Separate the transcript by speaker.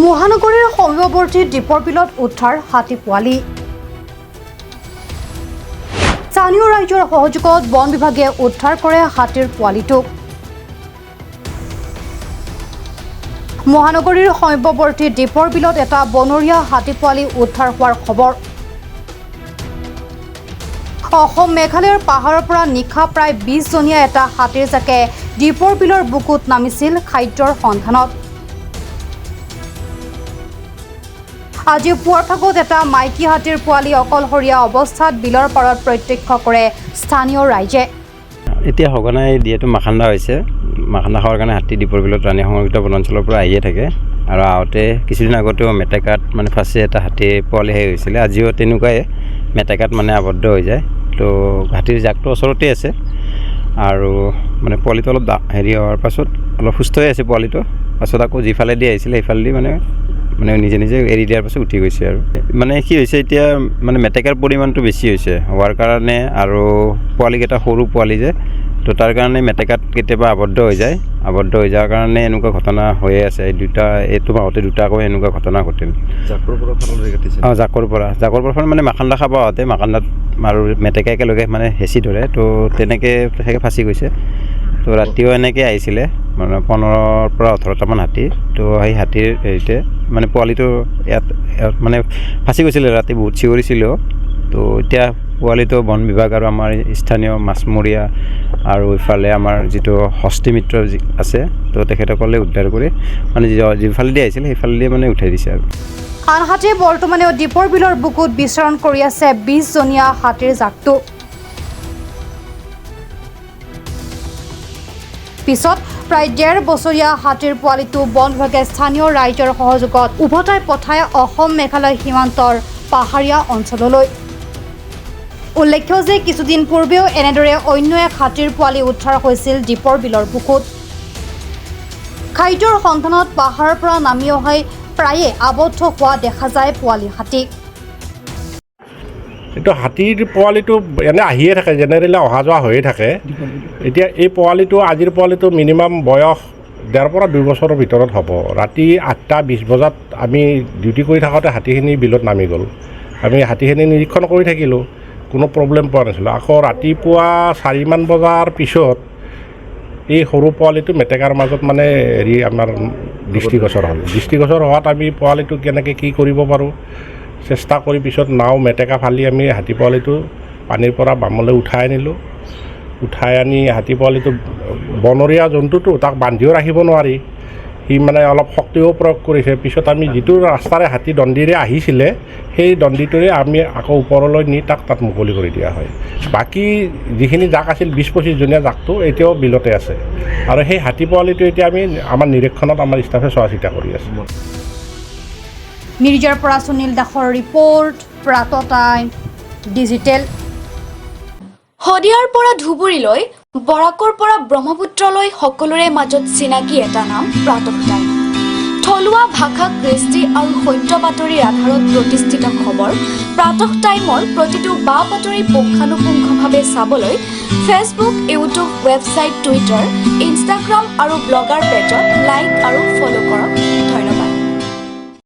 Speaker 1: মহানগৰীৰ সমীপৱৰ্তী দীপৰ বিলত উদ্ধাৰ হাতী পোৱালি। স্থানীয় ৰাইজৰ সহযোগত বন বিভাগে উদ্ধাৰ কৰে হাতীৰ পোৱালিটোক। মহানগৰীৰ সমীপৱৰ্তী দীপৰ বিলত এটা বনৰীয়া হাতী পোৱালি উদ্ধাৰ হোৱাৰ খবৰ। অসম মেঘালয়ৰ পাহাৰৰ পৰা নিশা প্ৰায় 20জনীয়া এটা হাতীৰ জাকে দীপৰ বিলৰ বুকুত নামিছিল খাদ্যৰ সন্ধানত। আজি পুৱাৰ ভাগত এটা মাইকী হাতীৰ পোৱালি অকলশৰীয়া অৱস্থাত বিলৰ পাৰত প্ৰত্যক্ষ কৰে স্থানীয় ৰাইজে।
Speaker 2: এতিয়া সঘনাই যিহেতু মাখান্দা হৈছে, মাখান্দা খোৱাৰ কাৰণে হাতী দীপৰ বিলত ৰাণী সংৰক্ষিত বনাঞ্চলৰ পৰা আহিয়ে থাকে আৰু আহোঁতে কিছুদিন আগতেও মেটেকাত ফাঁচি এটা হাতী পোৱালি হৈছিলে। আজিও তেনেকুৱাই মেটেকাত আবদ্ধ হৈ যায়। তো হাতীৰ জাকটো ওচৰতে আছে আৰু পোৱালিটো অলপ হোৱাৰ পাছত অলপ সুস্থ হৈ আছে পোৱালিটো। পাছত আকৌ যিফালেদি আহিছিলে সেইফালেদি নিজে নিজে এৰি দিয়াৰ পাছত উঠি গৈছে আৰু কি হৈছে এতিয়া মেটেকাৰ পৰিমাণটো বেছি হৈছে হোৱাৰ কাৰণে আৰু পোৱালিকেইটা সৰু পোৱালি যে, তো তাৰ কাৰণে মেটেকাত কেতিয়াবা আবদ্ধ হৈ যায়। আবদ্ধ হৈ যোৱাৰ কাৰণে এনেকুৱা ঘটনা হৈয়ে আছে। এইটো মাহতে দুটাকৈ এনেকুৱা ঘটনা ঘটিল। জাকৰ পৰা মাখান্দা খাব আহোঁতে মাখান্দাত আৰু মেটেকা একেলগে হেঁচি ধৰে, তো তেনেকৈ ফাঁচি গৈছে। তো ৰাতিও এনেকৈ আহিছিলে 15ৰ পৰা 18টামান হাতী। তো সেই হাতীৰ হেৰিতে পোৱালিটো ইয়াত ফাঁচি গৈছিলে। ৰাতি বহুত চিঞৰিছিলোঁ। তো এতিয়া পোৱালিটো বন বিভাগ আৰু আমাৰ স্থানীয় মাছমৰীয়া আৰু ইফালে আমাৰ যিটো হস্তি মিত্ৰ আছে, তো তেখেতসকলে উদ্ধাৰ কৰি যিফালেদি আহিছিলে সেইফালেদি উঠাই দিছে আৰু।
Speaker 1: আনহাতে বৰ্তমানেও দীপৰ বিলৰ বুকুত বিচৰণ কৰি আছে 20জনীয়া হাতীৰ জাকটো। পিছত প্ৰায় 1.5 বছৰীয়া হাতীৰ পোৱালিটো বন বিভাগে স্থানীয় ৰাইজৰ সহযোগত উভতাই পঠায় অসম মেঘালয় সীমান্তৰ পাহাৰীয়া অঞ্চললৈ। উল্লেখ্য যে কিছুদিন পূৰ্বেও এনেদৰে অন্য এক হাতীৰ পোৱালি উদ্ধাৰ হৈছিল দীপৰ বিলৰ বুকুত। খাদ্যৰ সন্ধানত পাহাৰৰ পৰা নামি অহাই প্ৰায়ে আবদ্ধ হোৱা দেখা যায় পোৱালি হাতী।
Speaker 3: এইটো হাতীৰ পোৱালিটো এনে আহিয়ে থাকে, জেনেৰেলি অহা যোৱা হৈয়ে থাকে। এতিয়া এই পোৱালিটো আজিৰ পোৱালিটো মিনিমাম বয়স 1.5 পৰা 2 বছৰৰ ভিতৰত হ'ব। ৰাতি 8:20 বজাত আমি ডিউটি কৰি থাকোঁতে হাতীখিনি বিলত নামি গ'ল। আমি হাতীখিনি নিৰীক্ষণ কৰি থাকিলোঁ, কোনো প্ৰব্লেম পোৱা নাছিলোঁ। আকৌ ৰাতিপুৱা 4মান বজাৰ পিছত এই সৰু পোৱালিটো মেটেকাৰ মাজত আমাৰ দৃষ্টিগোচৰ হ'ল। দৃষ্টিগোচৰ হোৱাত আমি পোৱালিটো কেনেকৈ কি কৰিব পাৰোঁ চেষ্টা কৰি পিছত নাও মেটেকা ফালি আমি হাতী পোৱালিটো পানীৰ পৰা বামলৈ উঠাই আনিলোঁ। উঠাই আনি হাতী পোৱালিটো বনৰীয়া জন্তুটো, তাক বান্ধিও ৰাখিব নোৱাৰি। সি অলপ শক্তিও প্ৰয়োগ কৰিছে। পিছত আমি যিটো ৰাস্তাৰে হাতী দণ্ডিৰে আহিছিলে সেই দণ্ডিটোৰে আমি আকৌ ওপৰলৈ নি তাত মুকলি কৰি দিয়া হয়। বাকী যিখিনি জাক আছিল 20-25জনীয়া জাকটো এতিয়াও বিলতে আছে আৰু সেই হাতী পোৱালিটো এতিয়া আমি আমাৰ নিৰীক্ষণত আমাৰ ষ্টাফে চোৱা চিতা কৰি আছোঁ।
Speaker 1: মিৰ্জাৰ পৰা সুনীল দাসৰ ৰিপৰ্ট, প্ৰাত টাইম ডিজিটেল।
Speaker 4: শদিয়াৰ পৰা ধুবুৰীলৈ, বৰাকৰ পৰা ব্ৰহ্মপুত্ৰলৈ সকলোৰে মাজত চিনাকি এটা নাম প্ৰাত টাইম। থলুৱা ভাষা, কৃষ্টি আৰু সত্য বাতৰিৰ আধাৰত প্ৰতিষ্ঠিত খবৰ প্ৰাত টাইমৰ প্ৰতিটো বা বাতৰি পুংখানুপুংখভাৱে চাবলৈ Facebook, YouTube, website, Twitter, Instagram আৰু ব্লগাৰ পেজত লাইক আৰু ফ'ল' কৰক।